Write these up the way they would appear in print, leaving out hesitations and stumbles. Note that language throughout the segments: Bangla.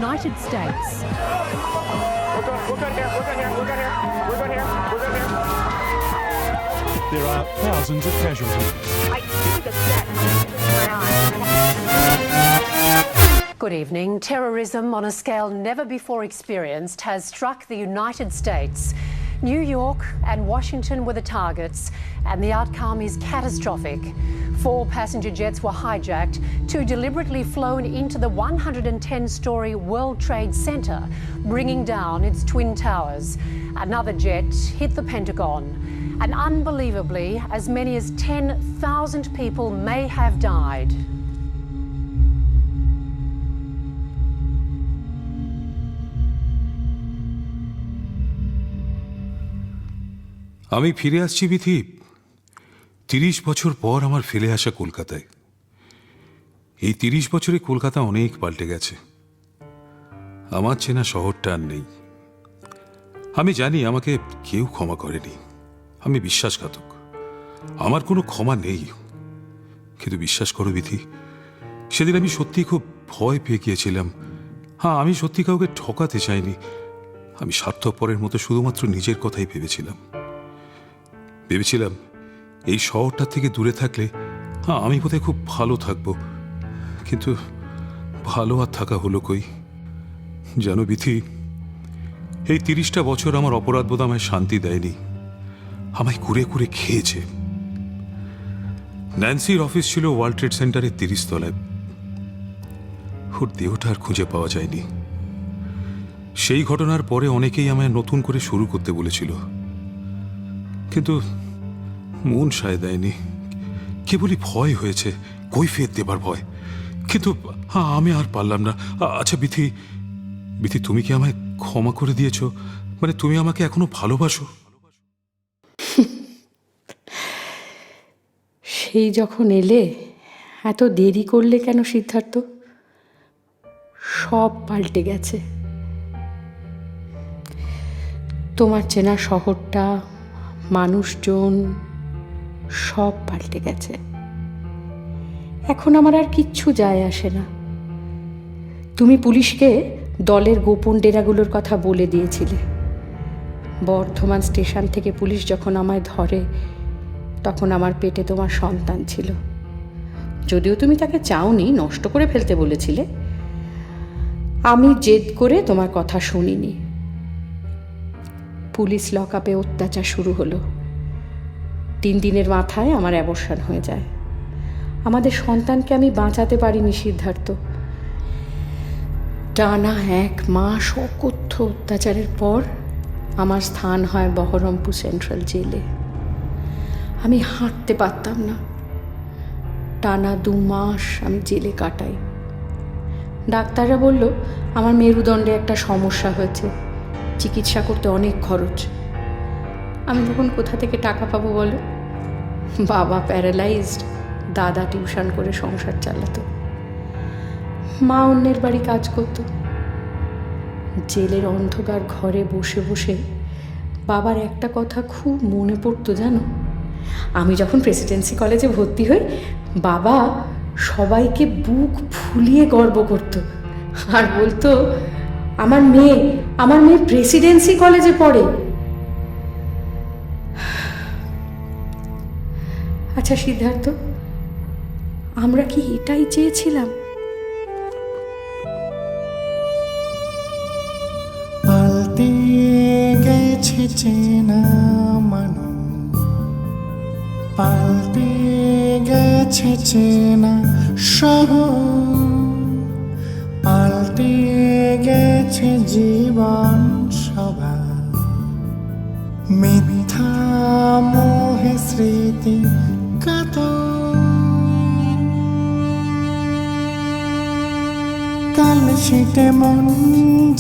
United States. There are thousands of casualties. Good evening. Terrorism on a scale never before experienced has struck the United States. New York and Washington were the targets, and the outcome is catastrophic. 4 passenger jets were hijacked, 2 deliberately flown into the 110-story World Trade Center, bringing down its twin towers. Another jet hit the Pentagon, and unbelievably, as many as 10,000 people may have died. আমি ফিরে আসছি বিথি ৩০ বছর পর আমার ফেলে আসা কলকাতায়। এই ৩০ বছরে কলকাতা অনেক পাল্টে গেছে। আমার চেনা শহরটা আর নেই। আমি জানি আমাকে কেউ ক্ষমা করেনি, আমি বিশ্বাসঘাতক, আমার কোনো ক্ষমা নেই। কিন্তু বিশ্বাস করো বিথি, সেদিন আমি সত্যি খুব ভয় পেয়ে গিয়েছিলাম। হ্যাঁ, আমি সত্যি কাউকে ঠকাতে চাইনি। আমি স্বার্থপরের মতো শুধুমাত্র নিজের কথাই ভেবেছিলাম। এই শহরটা থেকে দূরে থাকলে আমি বোধহয় খুব ভালো থাকবো। কিন্তু ভালো আর থাকা হলো কই? জানো বিথি, এই ৩০টা বছর আমার অপরাধবোধ আমায় শান্তি দেয়নি, আমায় কুরে কুরে খেয়েছে। ন্যান্সির অফিস ছিল ওয়ার্ল্ড ট্রেড সেন্টারের ৩০ তলায়। ওর দেহটা আর খুঁজে পাওয়া যায়নি। সেই ঘটনার পরে অনেকেই আমায় নতুন করে শুরু করতে বলেছিল, কিন্তু মন সায় দেয়নি। কেবলই ভয় হয়েছে, কৈফিয়ত দেবার ভয়। কিন্তু আমি আর পারলাম না। আচ্ছা বিথি, তুমি কি আমায় ক্ষমা করে দিয়েছো? মানে তুমি আমাকে এখনো ভালোবাসো? সেই যখন এলে এত দেরি করলে কেন সিদ্ধার্থ? সব পাল্টে গেছে। তোমার চেনা শহরটা, মানুষজন সব পাল্টে গেছে। এখন আমার আর কিচ্ছু যায় আসে না। তুমি পুলিশকে দলের গোপন ডেরাগুলোর কথা বলে দিয়েছিলে। বর্ধমান স্টেশন থেকে পুলিশ যখন আমায় ধরে, তখন আমার পেটে তোমার সন্তান ছিল। যদিও তুমি তাকে চাওনি, নষ্ট করে ফেলতে বলেছিলে। আমি জেদ করে তোমার কথা শুনিনি। পুলিশ লকআপে অত্যাচার শুরু হলো। 3 দিনের মাথায় আমার অ্যাবর্শন হয়ে যায়। আমাদের সন্তানকে আমি বাঁচাতে পারিনি সিদ্ধার্থ। টানা 1 মাস অকথ্য অত্যাচারের পর আমার স্থান হয় বহরমপুর সেন্ট্রাল জেলে। আমি হাঁটতে পারতাম না। টানা 2 মাস আমি জেলে কাটাই। ডাক্তাররা বলল আমার মেরুদণ্ডে একটা সমস্যা হয়েছে, চিকিৎসা করতে অনেক খরচ। আমি তখন কোথা থেকে টাকা পাবো বলো? বাবা প্যারালাইজড, দাদা টিউশন করে সংসার চালাতো, মা অন্যের বাড়ি কাজ করত। জেলের অন্ধকার ঘরে বসে বসে বাবার একটা কথা খুব মনে পড়তো জানো। আমি যখন প্রেসিডেন্সি কলেজে ভর্তি হই, বাবা সবাইকে বুক ফুলিয়ে গর্ব করত আর বলতো আমার মেয়ে প্রেসিডেন্সি কলেজে পড়ে। আচ্ছা সিদ্ধার্থ, আমরা কি এটাই চেয়েছিলাম? পাল্টে গেছে চেনা মানুষ, পাল্টে গেছে চেনা শহর, পাল্টে গেছে জীবন সবার। মিথ্যা মোহে স্মৃতি কাল সেটে মন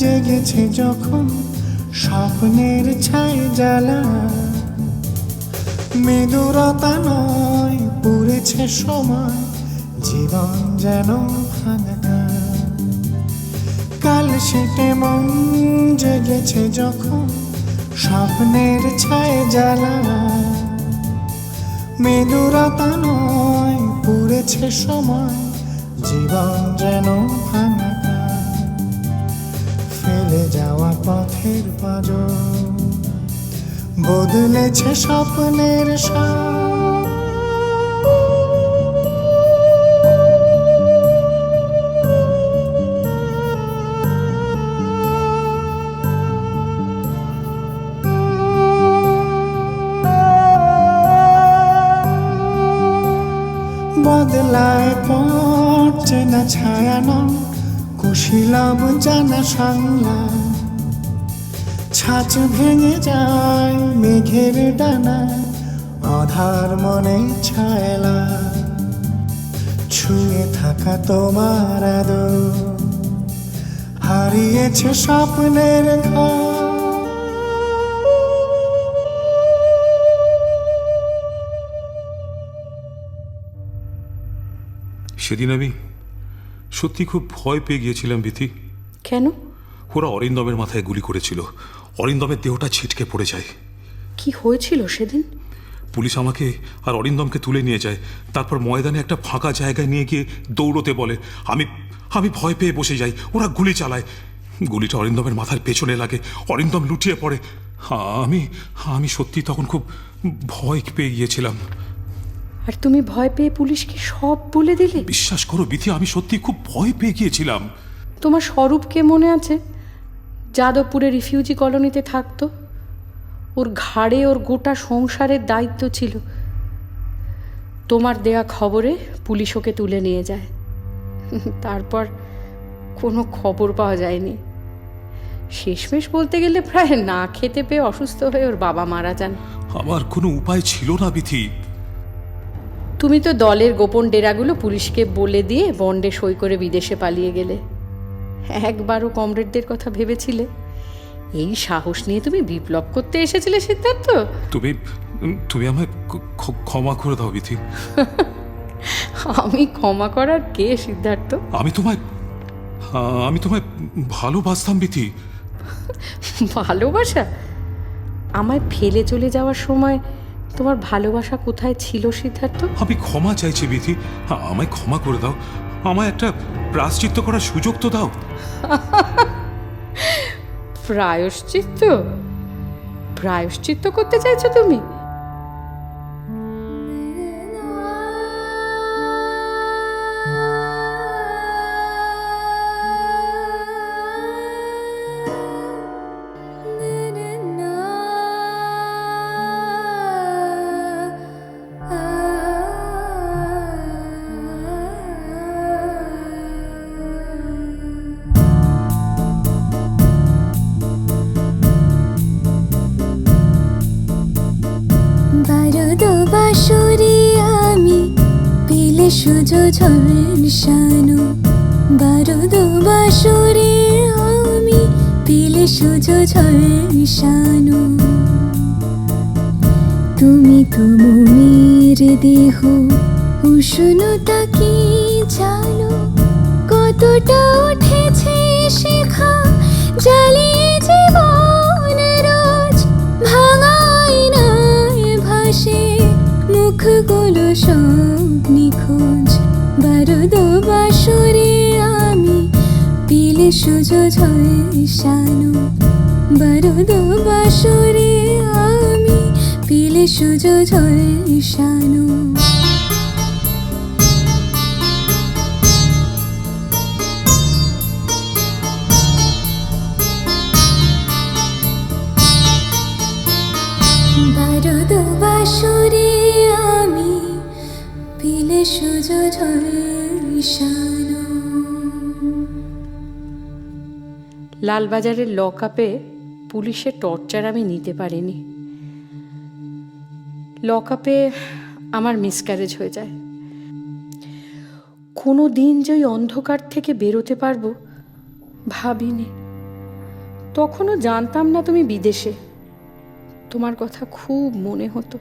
জেগেছে যখন স্বপ্নের ছায় জ্বালা। মৃদুরতা নয় পুড়েছে সময়, জীবন যেন ভাঙা। কাল সেটে মন জেগেছে যখন স্বপ্নের ছায় জ্বালা। মৃদুরতা নয় পুড়েছে সময়, জীবন যেন ভাঙা। চলে যাওয়া পথের পাঁজর, বদলেছে স্বপ্নের সাজ। বদলায় পথ চেনা ছায়ানো, কুশীলব জানা সংলাপ, ছাঁচ ভেঙে যায় মেঘের ডানা, আধার মনে ছায়লা, ছুঁয়ে থাকা তোমার আদর হারিয়েছে স্বপ্নের ঘর। সেদিন আমি সত্যি খুব ভয় পেয়ে গিয়েছিলাম বিথি। কেন? ওরা অরিন্দমের মাথায় গুলি করেছিল, অরিন্দমের দেহটা ছিটকে পড়ে যায়। কি হয়েছিল সেদিন? পুলিশ আমাকে আর অরিন্দমকে তুলে নিয়ে যায়, তারপর ময়দানে একটা ফাঁকা জায়গায় নিয়ে গিয়ে দৌড়তে বলে। আমি ভয় পেয়ে বসে যাই, ওরা গুলি চালায়। গুলিটা অরিন্দমের মাথার পেছনে লাগে, অরিন্দম লুটিয়ে পড়ে। আমি সত্যি তখন খুব ভয় পেয়ে গিয়েছিলাম। আর তুমি ভয় পেয়ে পুলিশকে সব বলে দিলে? বিশ্বাস করো বিথি, আমি সত্যি খুব ভয় পেয়ে গিয়েছিলাম। তোমার স্বরূপকে মনে আছে? যাদবপুরে রিফিউজি কলোনিতে থাকতো। ওর ঘাড়ে ওর গোটা সংসারের দায়িত্ব ছিল। তোমার দেয়া খবরে পুলিশ ওকে তুলে নিয়ে যায়। তারপর কোনো খবর পাওয়া যায়নি। শেষমেশ বলতে গেলে প্রায় না খেতে পেয়ে অসুস্থ হয়ে ওর বাবা মারা যান। আমার কোনো উপায় ছিল না বিথি। তুমি তো দলের গোপন ডেরাগুলো পুলিশকে বলে দিয়ে বন্ডে সই করে বিদেশে পালিয়ে গেলে। একবারও কমরেডদের কথা ভেবেছিলে? এই সাহস নিয়ে তুমি বিপ্লব করতে এসেছিলে সিদ্ধার্থ? তুমি আমায় ক্ষমা করে দাও বিথি। আমি ক্ষমা করার কে সিদ্ধার্থ? আমি তোমায় ভালোবাসতাম বিথি। ভালোবাসা? আমায় ফেলে চলে যাওয়ার সময় তোমার ভালোবাসা কোথায় ছিল সিদ্ধার্থ? আমি ক্ষমা চাইছি বিথি, আমায় ক্ষমা করে দাও। আমায় একটা প্রায়শ্চিত্ত করার সুযোগ তো দাও। প্রায়শ্চিত্ত? প্রায়শ্চিত্ত করতে চাইছো তুমি? সুজো ঝলসানো, বারুদ বাঁশরে আমি পেলে সুজো ঝলসানো। তুমি তো মনের দেহ উষ্ণতা কি জানো, কতটা উঠেছে শেখা জ্বালিয়ে জীবন রোজ। ভাঙাই নয় ভাসে মুখগুলো সব নিখোঁজ, বারুদ বাঁশরে আমি পেলে সুজো ঝলসানো, বারুদ বাঁশরে আমি পেলে সুজো ঝলসানো। বারুদ বাঁশরে আমি পেলে সুজো ঝলসানো। লালবাজারের লকআপে পুলিশের টর্চার আমি নিতে পারিনি। লকআপে আমার মিসক্যারেজ হয়ে যায়। কোনো দিন যে ওই অন্ধকার থেকে বেরোতে পারবো ভাবিনি। তখনও জানতাম না তুমি বিদেশে। তোমার কথা খুব মনে হতো।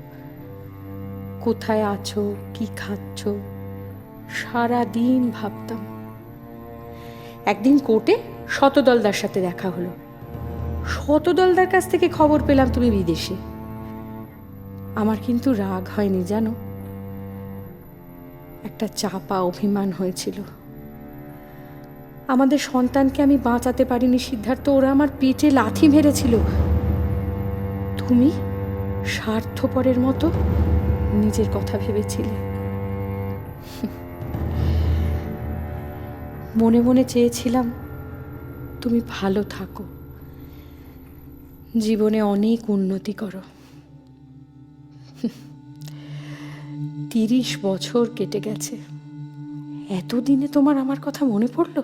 কোথায় আছো, কি খাচ্ছ, সারা দিন ভাবতাম। একদিন কোর্টে শতদলদার সাথে দেখা হলো। শতদলদার কাছ থেকে খবর পেলাম তুমি বিদেশে। আমার কিন্তু রাগ হয়নি জানো, একটা চাপা অভিমান হয়েছিল। আমাদের সন্তানকে আমি বাঁচাতে পারিনি সিদ্ধার্থ, ওরা আমার পেটে লাথি মেরেছিল। তুমি স্বার্থপরের মতো নিজের কথা ভেবেছিলে। মনে মনে চেয়েছিলাম তুমি ভালো থাকো, জীবনে অনেক উন্নতি করো। 30 বছর কেটে গেছে, এতদিনে তোমার আমার কথা মনে পড়লো?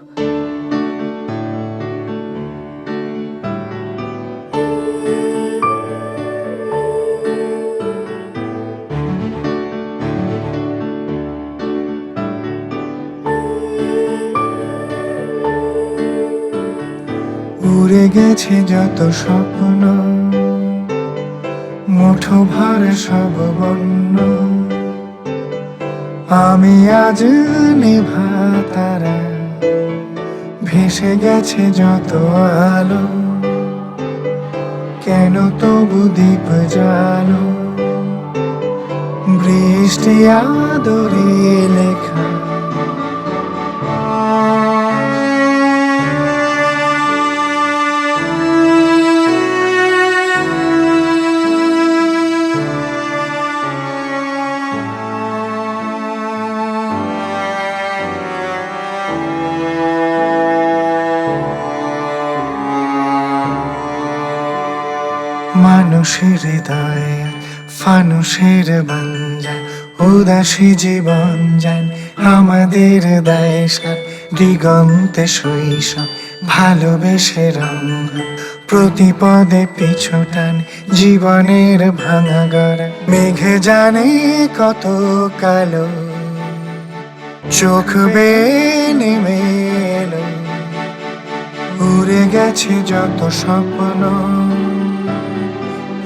উড়ে গেছে যত স্বপ্ন, মুঠো ভরে সব বন্য, আমি আজ নিভা তারা, ভেসে গেছে যত আলো, কেন তবু দীপ জালো, বৃষ্টি আদরে লেখা। মানুষের হৃদয় ফানুষের বাঞ্জা, উদাসী জীবন যান আমাদের দেশার, দিগন্তে শৈশব ভালোবেসে রঙ, প্রতিপদে পিছুটান জীবনের ভাঙা গড়া, মেঘে জানে কত কালো, চোখ বেয়ে নেমে এলো, উড়ে গেছে যত স্বপ্ন,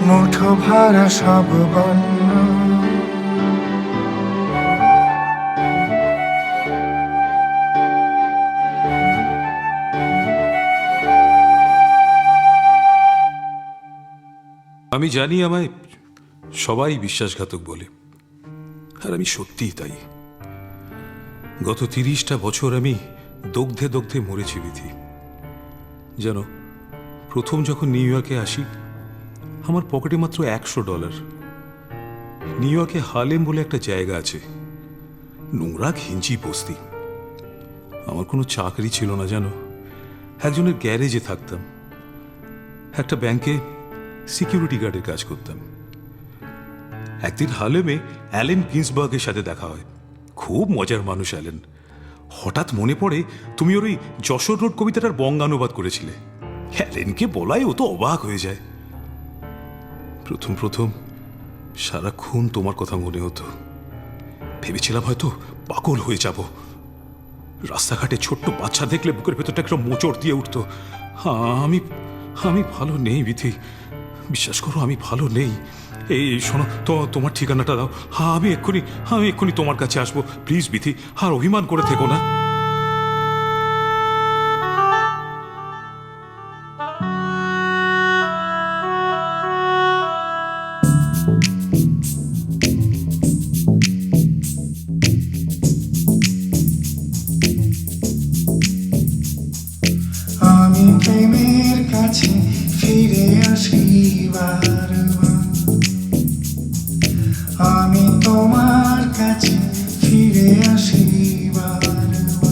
মুঠো ভরা সব বন্য। আমি জানি আমায় সবাই বিশ্বাসঘাতক বলে, আর আমি সত্যিই তাই। গত 30টা বছর আমি দগ্ধে দগ্ধে মরেছি বিধি। জানো, প্রথম যখন নিউ ইয়র্কে আসি আমার পকেটে মাত্র $100। নিউ ইয়র্কে হার্লেম বলে একটা জায়গা আছে, নোংরা ঘিঞ্চি বস্তি। আমার কোনো চাকরি ছিল না জানো, একজনের গ্যারেজে থাকতাম, একটা ব্যাংকে সিকিউরিটি গার্ডের কাজ করতাম। একদিন হার্লেমে অ্যালেন গিন্সবার্গের সাথে দেখা হয়। খুব মজার মানুষ অ্যালেন। হঠাৎ মনে পড়ে তুমি ওর ওই যশোর রোড কবিতাটার বঙ্গানুবাদ করেছিলে। অ্যালেনকে বলাই ও তো অবাক হয়ে যায়। প্রথম প্রথম সারাক্ষণ তোমার কথা মনে হতো, ভেবেছিলাম হয়তো পাগল হয়ে যাব। রাস্তাঘাটে ছোট্ট বাচ্চা দেখলে বুকের ভেতরটা একটা মোচড় দিয়ে উঠতো। আমি আমি ভালো নেই বিথি, বিশ্বাস করো আমি ভালো নেই। এই শোনো তো, তোমার ঠিকানাটা দাও, আমি এক্ষুনি তোমার কাছে আসবো। প্লিজ বিথি, আর অভিমান করে থেকো না। আমি প্রেমের কাছে ফিরে আসি বারবার, আমি তোমার কাছে ফিরে আসি বারবার।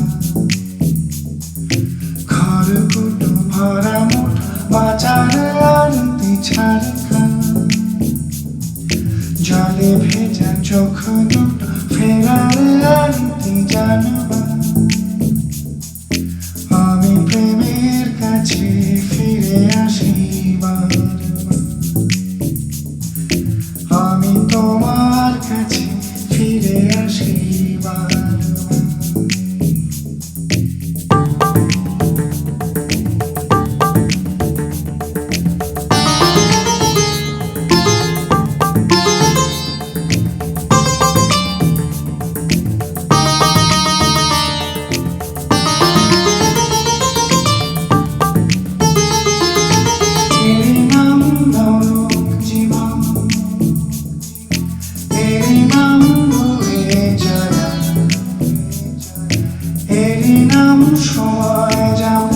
সময় যাব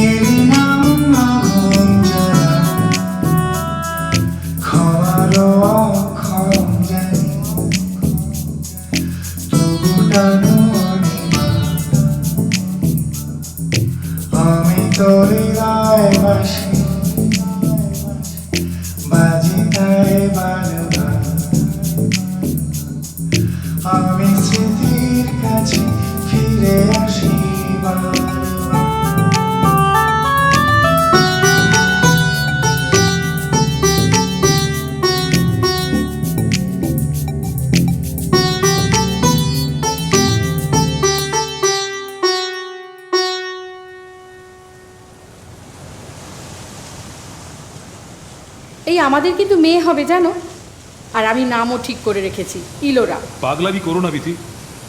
এরই নাম আগুন জ্বালা ক্ষমারও অক্ষম জানি তবু টানো আমি তোর হৃদয় বাসি বাজি তাই বারবার আমি স্মৃতির কাছে ফিরে আসি বারবার এই আমাদের কিন্তু মেয়ে হবে জানো, আর আমি নামও ঠিক করে রেখেছি, ইলোরা। পাগলামি করো না বিথি,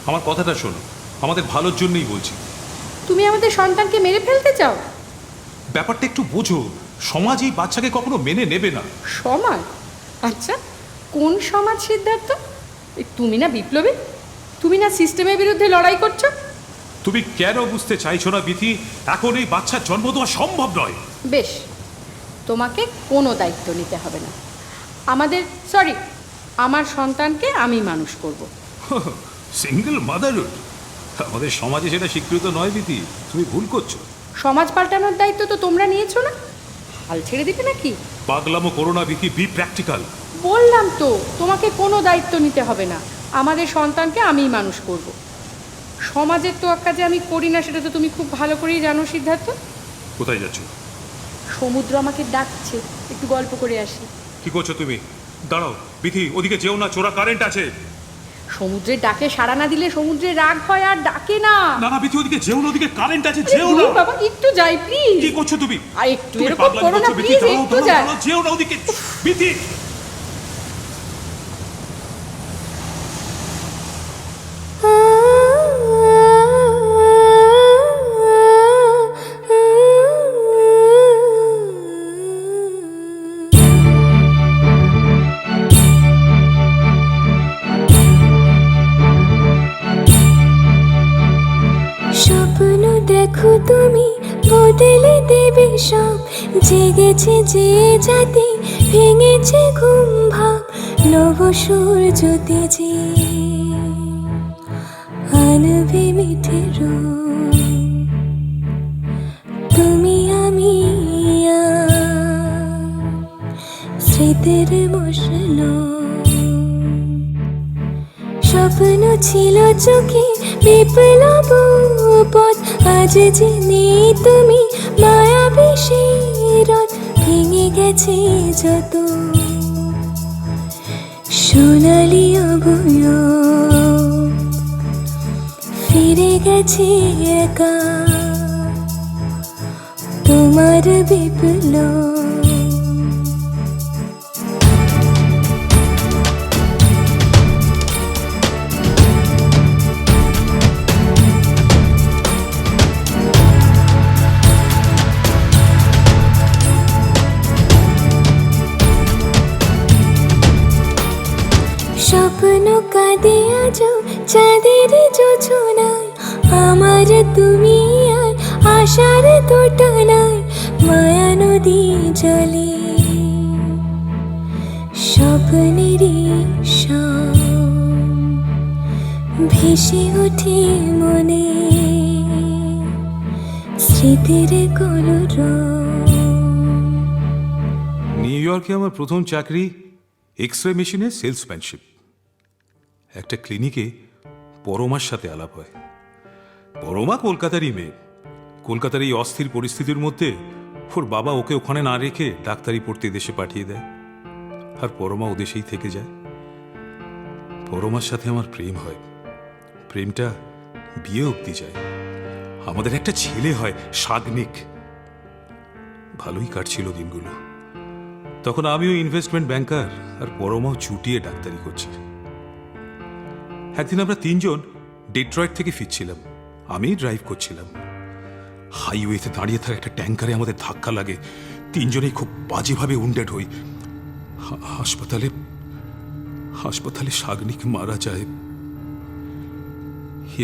আমার কথাটা শোনো, আমাদের ভালোর জন্যই বলছি। তুমি আমাদের সন্তানকে মেরে ফেলতে চাও? ব্যাপারটা একটু বোঝো, সমাজ এই বাচ্চাকে কখনো মেনে নেবে না। সমাজ? আচ্ছা, কোন সমাজ সিদ্ধার্থ? তুমি না বিপ্লবী, তুমি না সিস্টেমের বিরুদ্ধে লড়াই করছো? তুমি কেন বুঝতে চাইছো না বিথি, এখন এই বাচ্চার জন্ম দেওয়া সম্ভব নয়। বেশ, তোমাকে কোনো দায়িত্ব নিতে হবে না। আমার সন্তানকে আমি মানুষ করব। সিঙ্গেল মাদারহুড আমাদের সমাজে সেটা স্বীকৃত নয় বিথি, তুমি ভুল করছো। সমাজ পাল্টানোর দায়িত্ব তো তোমরা নিয়েছো না, হাল ছেড়ে দিবে নাকি? পাগলামো করো না বিথি, বি প্র্যাকটিক্যাল। বললাম তো তোমাকে কোনো দায়িত্ব নিতে হবে না, আমাদের সন্তানকে আমিই মানুষ করব। সমাজের তোয়াক্কা যে আমি করি না সেটা তো তুমি খুব ভালো করেই জানো সিদ্ধার্থ। কোথায় যাচ্ছ? সমুদ্র আমাকে ডাকছে, একটু গল্প করে আসি। কি করছো তুমি? দাঁড়াও বিথি, ওদিকে যেও না, চোরা কারেন্ট আছে। সমুদ্রের ডাকে সাড়া না দিলে সমুদ্রের রাগ হয় আর ডাকে না। না না বিথি, ওদিকে যেও না, ওদিকে কারেন্ট আছে, যেও না। বাবা একটু যাই প্লিজ। কি করছো তুমি? আর একটু তুমি এরকম পাগলামি করো না করছো বিথি, প্লিজ, দাঁড়াও, একটু দাঁড়াও, যাই। দাঁড়াও, যেও না ওদিকে বিথি। স্বপ্ন দেখো তুমি বদলে দেবে সব, জেগেছে যে জাতি ভেঙেছে ঘুম ভাব, নব সূর্যতে যে আনবে মিঠে রূপ। তুমি আমি স্মৃতির মশল, স্বপ্ন ছিল চোখে বিপ্লব পথ, আজ যে নেই তুমি মায়াবী শিরত, ভেঙে গেছে যত সোনালি অবয়ব, ফিরে গেছে একা তোমার বিপ্লব। স্বপ্ন কাঁদে আজ চাঁদের যোজনায়, আমার তুমি আর আশার দোটানায়, মায়া নদী জলে স্বপ্নেরই ভেসে ওঠে মনে স্মৃতির কলরব। নিউ ইয়র্কে আমার প্রথম চাকরি এক্স রে মেশিনে সেলসম্যানশিপ। একটা ক্লিনিকে পরমার সাথে আলাপ হয়। পরমা কলকাতারই মেয়ে। কলকাতার এই অস্থির পরিস্থিতির মধ্যে ওর বাবা ওকে ওখানে না রেখে ডাক্তারি পড়তে দেশে পাঠিয়ে দেয়, আর পরমা ও দেশেই থেকে যায়। পরমার সাথে আমার প্রেম হয়, প্রেমটা বিয়ে অবধি যায়। আমাদের একটা ছেলে হয়, সাগ্নিক। ভালোই কাটছিল দিনগুলো। তখন আমিও ইনভেস্টমেন্ট ব্যাংকার, আর পরমাও চুটিয়ে ডাক্তারি করছে। একদিন আমরা তিনজন ডেট্রয়েট থেকে ফিরছিলাম, আমি ড্রাইভ করছিলাম। হাইওয়েতে দাঁড়িয়ে থাকা একটা ট্যাঙ্কারে আমাদের ধাক্কা লাগে, তিনজনেই খুব বাজেভাবে উন্ডেড হই। হাসপাতালে সাগ্নিক মারা যায়।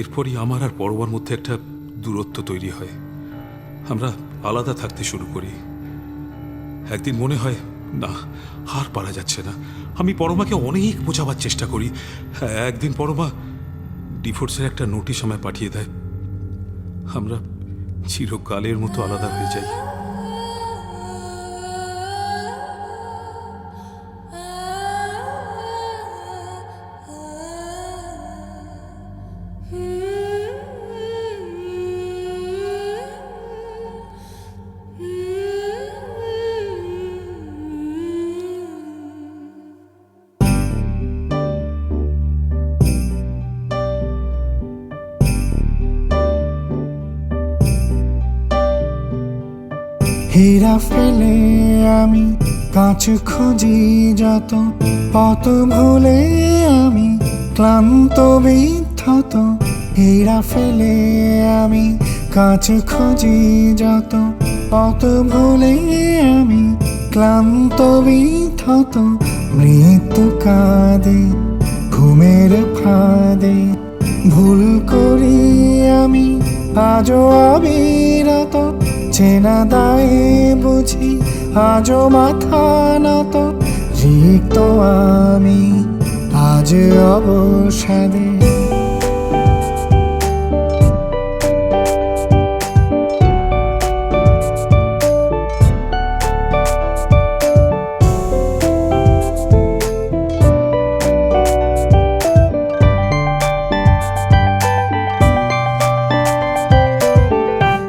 এরপরই আমার আর পরমার মধ্যে একটা দূরত্ব তৈরি হয়। আমরা আলাদা থাকতে শুরু করি। একদিন মনে হয় না, আর পারা যাচ্ছে না। আমি পরমাকে অনেক বোঝাবার চেষ্টা করি। একদিন পরমা ডিভোর্সের একটা নোটিশ আমায় পাঠিয়ে দেয়। আমরা চিরকালের মতো আলাদা হয়ে যাই। হীরা ফেলে আমি কাঁচ খুঁজি যত, পথ ভুলে আমি ক্লান্ত বিধ্বত। হীরা ফেলে আমি কাঁচ খুঁজি যত, পথ ভুলে আমি ক্লান্ত বিধ্বত। মৃত্যু কাঁদে ঘুমের ফাঁদে, ভুল করি আমি আজও অবিরত। চেনা দায়ে বুঝি আজও মাথা নত, রিক্ত আমি আজ অবসাদে।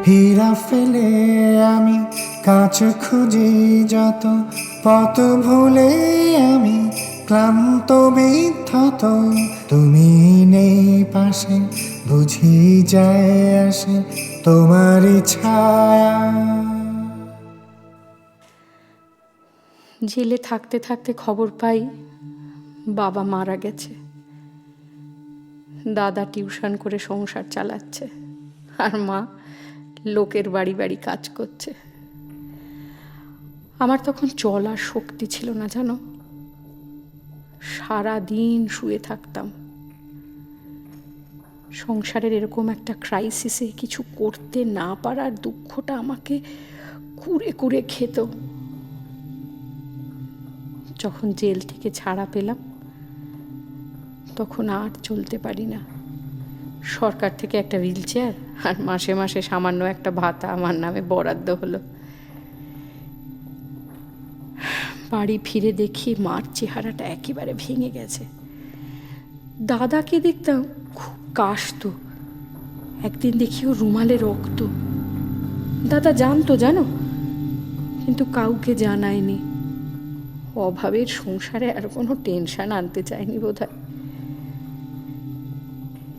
হীরা ফেলে আমি কাঁচ খুঁজি যত, পথ ভুলে আমি ক্লান্ত বিধ্বত। তুমি নেই পাশে, বুঝি যায় আসে তোমারই ছায়া। জেলে থাকতে থাকতে খবর পাই বাবা মারা গেছে। দাদা টিউশন করে সংসার চালাচ্ছে, আর মা লোকের বাড়ি বাড়ি কাজ করছে। আমার তখন চলার শক্তি ছিল না জানো। সারা দিন শুয়ে থাকতাম। সংসারের এরকম একটা ক্রাইসিসে কিছু করতে না পারার দুঃখটা আমাকে কুরে কুরে খেত। যখন জেল থেকে ছাড়া পেলাম তখন আর চলতে পারি না। সরকার থেকে একটা হুইল চেয়ার আর মাসে মাসে সামান্য একটা ভাতা আমার নামে বরাদ্দ হলো। বাড়ি ফিরে দেখি মার চেহারাটা একেবারে ভেঙে গেছে। দাদাকে দেখতাম খুব কাশতো। একদিন দেখি ও রুমালে রক্ত। দাদা জানতো জানো, কিন্তু কাউকে জানায়নি। অভাবের সংসারে আর কোনো টেনশন আনতে চায়নি বোধহয়।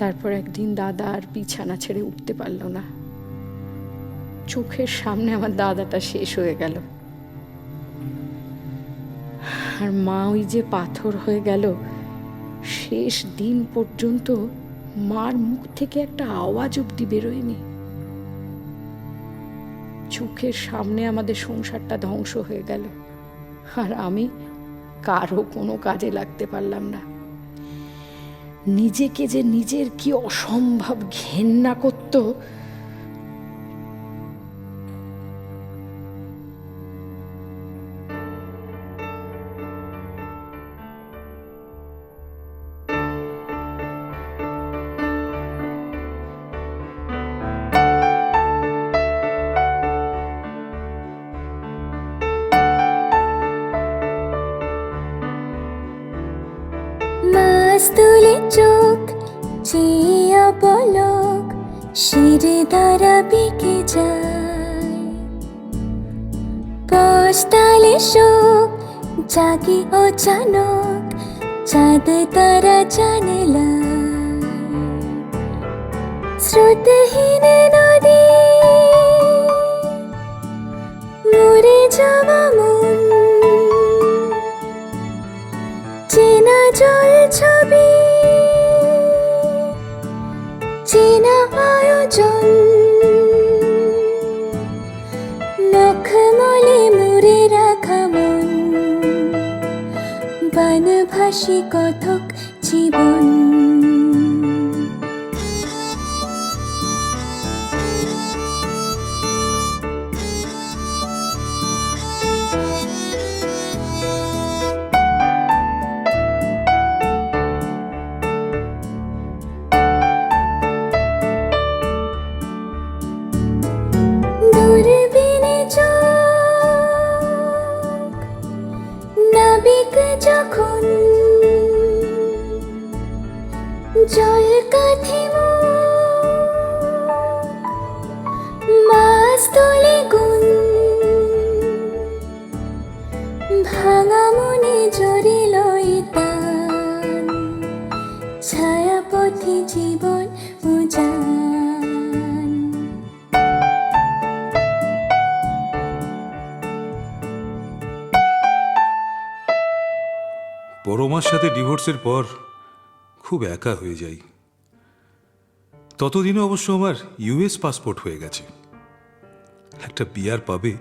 তারপর একদিন দাদা আর বিছানা ছেড়ে উঠতে পারল না। চোখের সামনে আমার দাদাটা শেষ হয়ে গেল। আর মা ওই যে পাথর হয়ে গেল, শেষ দিন পর্যন্ত মার মুখ থেকে একটা আওয়াজ অব্দি বেরোয়নি। চোখের সামনে আমাদের সংসারটা ধ্বংস হয়ে গেল, আর আমি কারো কোনো কাজে লাগতে পারলাম না। নিজেকে যে নিজের কি অসম্ভব ঘেন্না করত। মাস তুলে চোখ চেয়ে পলক শিরে দ্বারা বেঁকে যায়। পস্তালে শোক জাগে অচানক চাঁদ তারা জানলায়। স্রোতহীন নদী মরে যাওয়া মন, চেনা জল ছবি চেনা আয়োজন। নখমলে মুড়ে রাখা মন, বানভাসী কথক জীবন। যখন জল কাঁধে মাছ তোলে গুণ ভাঙা মনে জড়িল টান ছায়াপথে জীবন উজান। পরমার সাথে ডিভোর্সের পর খুব একা হয়ে যাই। ততদিনে অবশ্য আমার ইউএস পাসপোর্ট হয়ে গেছে। একটা বিয়ার পাবে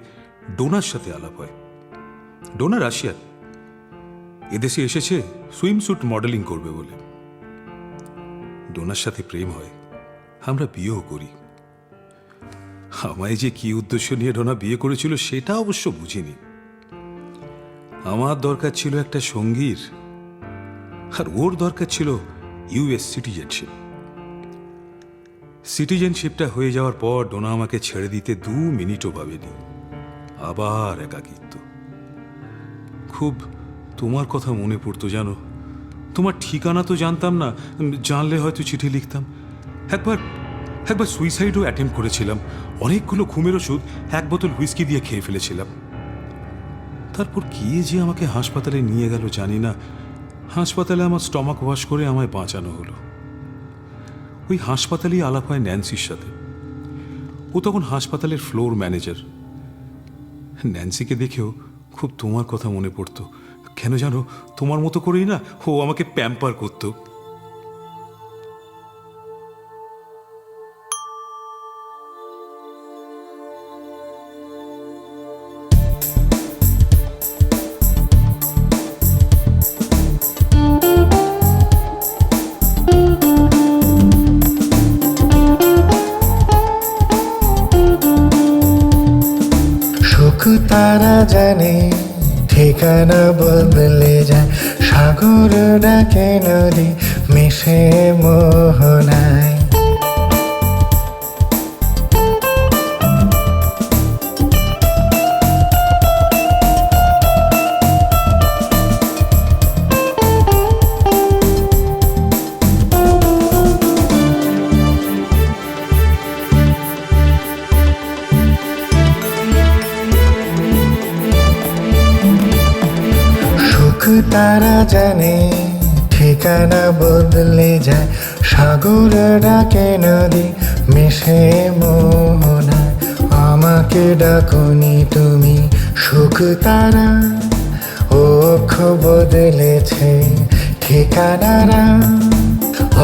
ডোনার সাথে আলাপ হয়। ডোনা রাশিয়ান, এদেশে এসেছে সুইমস্যুট মডেলিং করবে বলে। ডোনার সাথে প্রেম হয়, আমরা বিয়েও করি। আমায় যে কি উদ্দেশ্য নিয়ে ডোনা বিয়ে করেছিল সেটা অবশ্য বুঝিনি। আমার দরকার ছিল একটা সঙ্গীর, আর ওর দরকার ছিল ইউএস সিটিজেনশিপ। সিটিজেনশিপটা হয়ে যাওয়ার পর ডোনা আমাকে ছেড়ে দিতে 2 মিনিটও ভাবেনি। আবার একাকিত্ব। খুব তোমার কথা মনে পড়তো জানো। তোমার ঠিকানা তো জানতাম না, জানলে হয়তো চিঠি লিখতাম। একবার সুইসাইডও অ্যাটেম্প করেছিলাম। অনেকগুলো ঘুমের ওষুধ 1 বোতল হুইস্কি দিয়ে খেয়ে ফেলেছিলাম। তারপর কে যে আমাকে হাসপাতালে নিয়ে গেল জানি না। হাসপাতালে আমার স্টমাক ওয়াশ করে আমায় বাঁচানো হলো। ওই হাসপাতালেই আলাপ হয় ন্যান্সির সাথে। ও তখন হাসপাতালের ফ্লোর ম্যানেজার। ন্যান্সিকে দেখেও খুব তোমার কথা মনে পড়তো। কেন জানো, তোমার মতো করেই না ও আমাকে প্যাম্পার করতো। তারা জানে ঠিকানা বদলে যায়, সাগর ডাকে নদী মিশে মোহনায়। তারা জানে ঠিকানা বদলে যায়, সাগর ডাকে নদী মিশে মোহনায়। আমাকে ডাকুনি তুমি সুখ তারা, অক্ষ বদলেছে ঠিকানারা।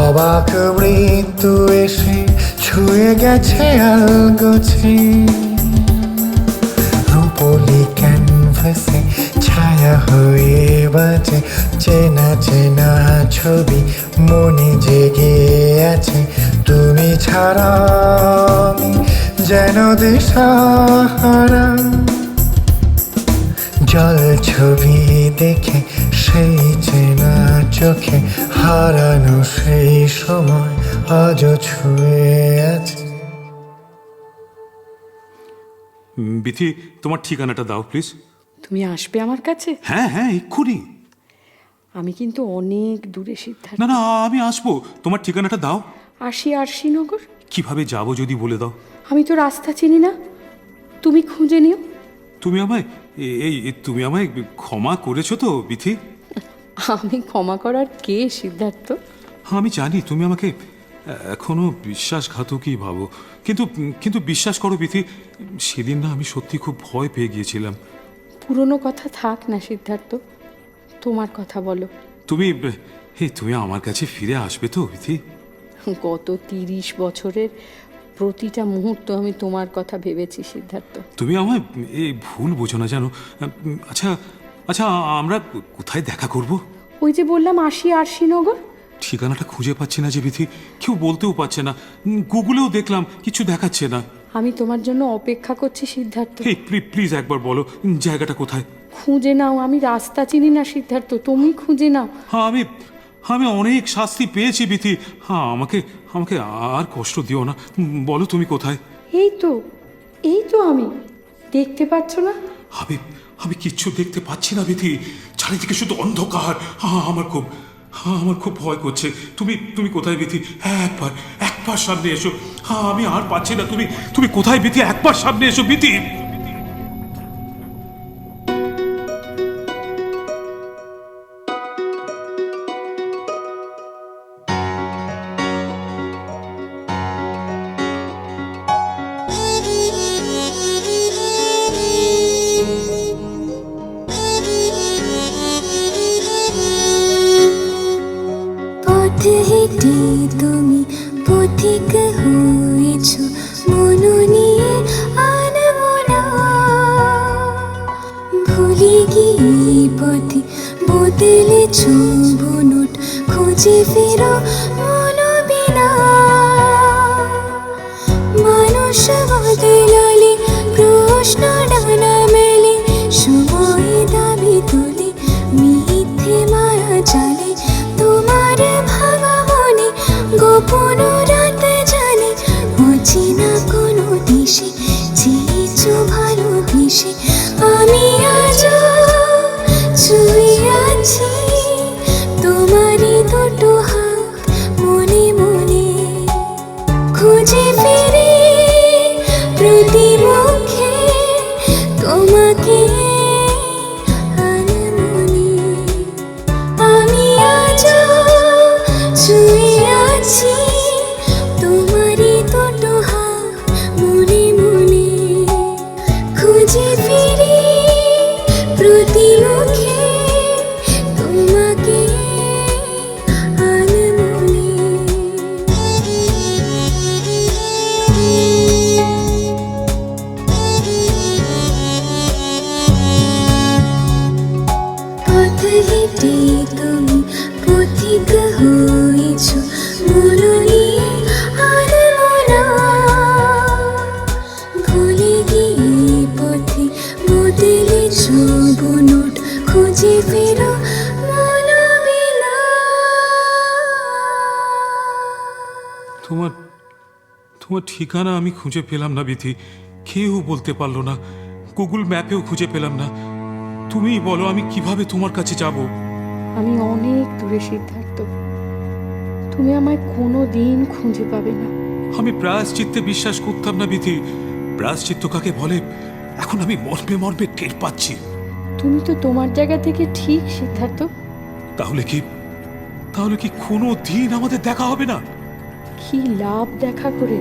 অবাক মৃত্যু এসে ছুঁয়ে গেছে আলগোছে, রূপলি ক্যানভাসে ছায়া হয়ে বাজে চেনা চেনা ছবি মনে জেগে আছে। তুমি ছাড়া আমি যেন দিশাহারা, জল ছবি দেখে সেই চেনা চোখে হারানো সেই সময় আজও ছুঁয়ে আছে। বিথি, তোমার ঠিকানাটা দাও প্লিজ। তুমি আসবে আমার কাছে? হ্যাঁ হ্যাঁ, এক্ষুনি। আমি কিন্তু অনেক দূরে সিদ্ধার্থ। না না, আমি আসবো। তোমার ঠিকানাটা দাও। আরশিনগর। কিভাবে যাব যদি বলে দাও। আমি তো রাস্তা চিনি না, তুমি খুঁজে নিও। তুমি আমায় ক্ষমা করেছো তো বিথি? আমি ক্ষমা করার কে সিদ্ধার্থ? আমি জানি তুমি আমাকে এখনো বিশ্বাসঘাতকই ভাবো, কিন্তু বিশ্বাস করো বিথি, সেদিন না আমি সত্যি খুব ভয় পেয়ে গিয়েছিলাম। পুরনো কথা থাক না সিদ্ধার্থ, তোমার কথা বলো। তুমি আমার কাছে ফিরে আসবে তো বিথি? গত 30 বছরের প্রতিটা মুহূর্ত আমি তোমার কথা ভেবেছি সিদ্ধার্থ। তুমি আমায় এই ভুল বোঝো না জানো। আচ্ছা আমরা কোথায় দেখা করব? ওই যে বললাম আরশিনগর। ঠিকানাটা খুঁজে পাচ্ছি না যে বিথি, কেউ বলতেও পারছে না। গুগলেও দেখলাম, কিছু দেখাচ্ছে না। আমি তোমার জন্য অপেক্ষা করছি সিদ্ধার্থ। প্লিজ একবার বলো জায়গাটা কোথায়। খুঁজে নাও, আমি রাস্তা চিনি না সিদ্ধার্থ, তুমি খুঁজে নাও। হ্যাঁ, আমি অনেক শাস্তি পেয়েছি বিথি। হ্যাঁ, আমাকে আর কষ্ট দিও না। বলো তুমি কোথায়। এই তো আমি, দেখতে পাচ্ছ না? আমি কিচ্ছু দেখতে পাচ্ছি না বিথি, চারিদিকে শুধু অন্ধকার। আমার খুব ভয় করছে। তুমি কোথায় বিথি? একবার সামনে এসো। আমি আর পাচ্ছি না। তুমি কোথায় বিথি? একবার সামনে এসো বিথি। পথ হেঁটে তুমি পথিক হয়েছ, মন নিয়ে আনবো না। ভুলে গিয়ে পথে বদলেছ বুনুট, খুঁজে ফেরো মন বিনা। মানুষ বদলালে প্রশ্ন ডানা মেলে, সময় দাবি তুলে মিথ্যে মায়া জালে। তোমার ভাঙা মনে গোপন রাত জানে, অচেনা কোনো দেশে চেয়েছো ভালোবেসে। আমি আজও ছুঁয়ে আছি তোমারই দুটো হাত মনে মনে, খুঁজে ফিরে প্রতি মুখে তোমাকে আনমনে। আমি আজও ছুঁয়ে আছি তোমারই দুটো হাত মনে মনে, খুঁজে ফিরি প্রতি মুখে তোমাকে আনমনে। পথ হেঁটে তুমি পথিক হয়েছ, মন নিয়ে আনবো না। ভুলে গিয়ে পথে বদলেছ বুনুট, খুঁজে ফেরো মন বিনা। তোমার ঠিকানা আমি খুঁজে পেলাম না বিথি। কেউ বলতে পারলো না, গুগল ম্যাপেও খুঁজে পেলাম না। তুমিই বলো আমি কিভাবে তোমার কাছে যাব? আমি অনেক দূরে সিদ্ধার্থ, তুমি আমায় কোনো দিন খুঁজে পাবে না। আমি প্রায়শ্চিত্তে বিশ্বাস করতাম না বিথি। প্রায়শ্চিত্ত কাকে বলে এখন আমি মর্মে মর্মে টের পাচ্ছি। তুমি তো তোমার জায়গা থেকে ঠিক সিদ্ধার্থ। তাহলে কি কোনো দিন আমাদের দেখা হবে না? কি লাভ দেখা করে?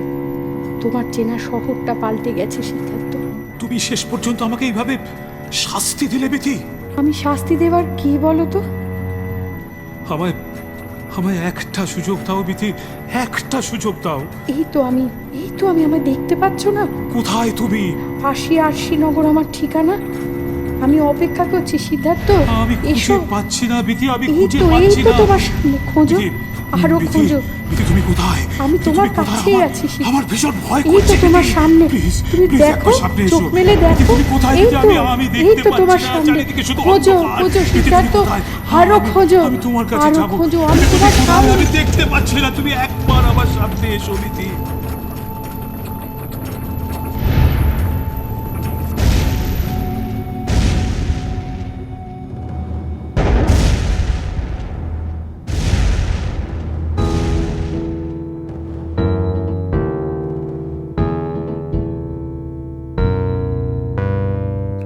তোমার চেনা শহরটা পাল্টে গেছে সিদ্ধার্থ। তুমি শেষ পর্যন্ত আমাকে এইভাবে শাস্তি দিলে বিথি। আমি শাস্তি দেওয়ার কি বলো তো? আমায় একটা সুযোগ দাও বিথি, একটা সুযোগ দাও। এই তো আমি আমায় দেখতে পাচ্ছ না? কোথায় তুমি? আরশি নগর আমার ঠিকানা। আমি অপেক্ষা করছি সিদ্ধার্থ। আমি খুঁজে এসো। পাচ্ছি না বিথি, আমি এই খুঁজে তো পাচ্ছি না। তোমার সামনে, খোঁজো, আরো খোঁজো। বিথি তুমি কোথায়? আমি বিথি, তোমার তুমি কোথায়? কাছেই আছি সিদ্ধার্থ। আমার ভীষণ ভয় এই করছে তো তোমার বিথি। সামনে, Please, তুমি please, দেখো, একবার সামনে এসো। চোখ মেলে বিথি, দেখো। তুমি কোথায় এই বিথি? তো, আমি এই দেখতে তো পাচ্ছি তোমার না, সামনে। চারিদিকে শুধু খোঁজো, অন্ধকার। খোঁজো বিথি, তুমি সিদ্ধার্থ, কোথায়? আরো খোঁজো, আমি তোমার কাছে আরো যাবো। খোঁজো। আমি বিথি, তোমার তুমি কোথায়? সামনে। আমি দেখতে পাচ্ছি না, তুমি একবার আমার সামনে এসো বিথি।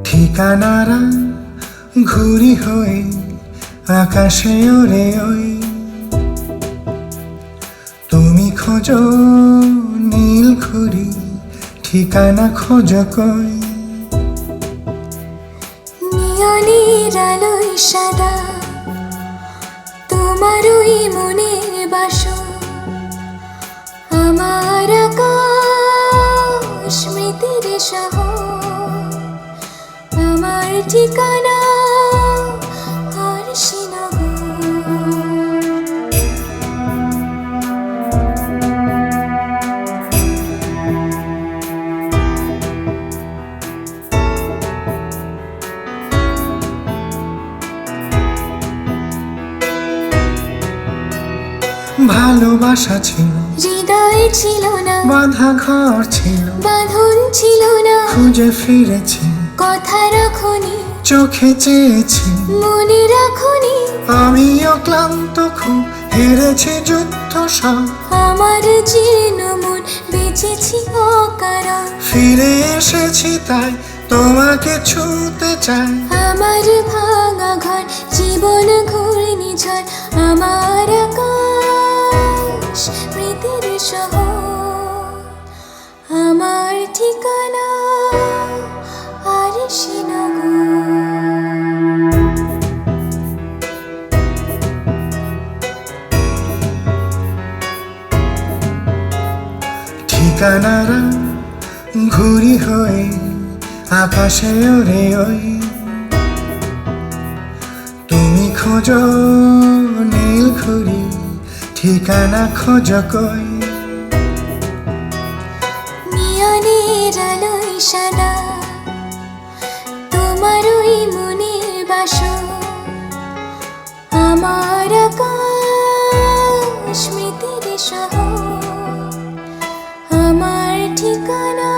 ঠিকানারা ঘুরি হয়ে আকাশে ওরে ওই, তুমি খোঁজো নীল ঘুরি, ঠিকানা খোঁজো কই। নিয়নের আলোয় সাদা তোমারই মনের বাসর, আমার আকাশ স্মৃতির শহর, আমার ঠিকানা আরশি নগর। ভালোবাসা ছিল, হৃদয় ছিল না, বাঁধা ঘর ছিল, বাঁধন ছিল না, খুঁজে ফিরেছি, কথা রাখনি, চোখে চেয়েছি মনে রাখুনি আমিও ক্লান্ত খুব হেরেছি যুদ্ধ সব আমার জীর্ণ মন বেঁচেছি অকারণ ফিরে এসেছি তাই তোমাকে ছুঁতে চাই আমার ভাঙা ঘর জীবন ঘূর্ণিঝড় আমার আকাশ স্মৃতির শহর আমার ঠিকানা আর শ্রীনগর ঠিকানারা ঘুরি হয়ে আকাশে ওরে ওই তুমি খোঁজো নীল ঘুরি ঠিকানা খোঁজো কই নিয়নের আলোয় সাদা তোমার ওই মনের বাসর আমার আকাশ স্মৃতির শহর আমার ঠিকানা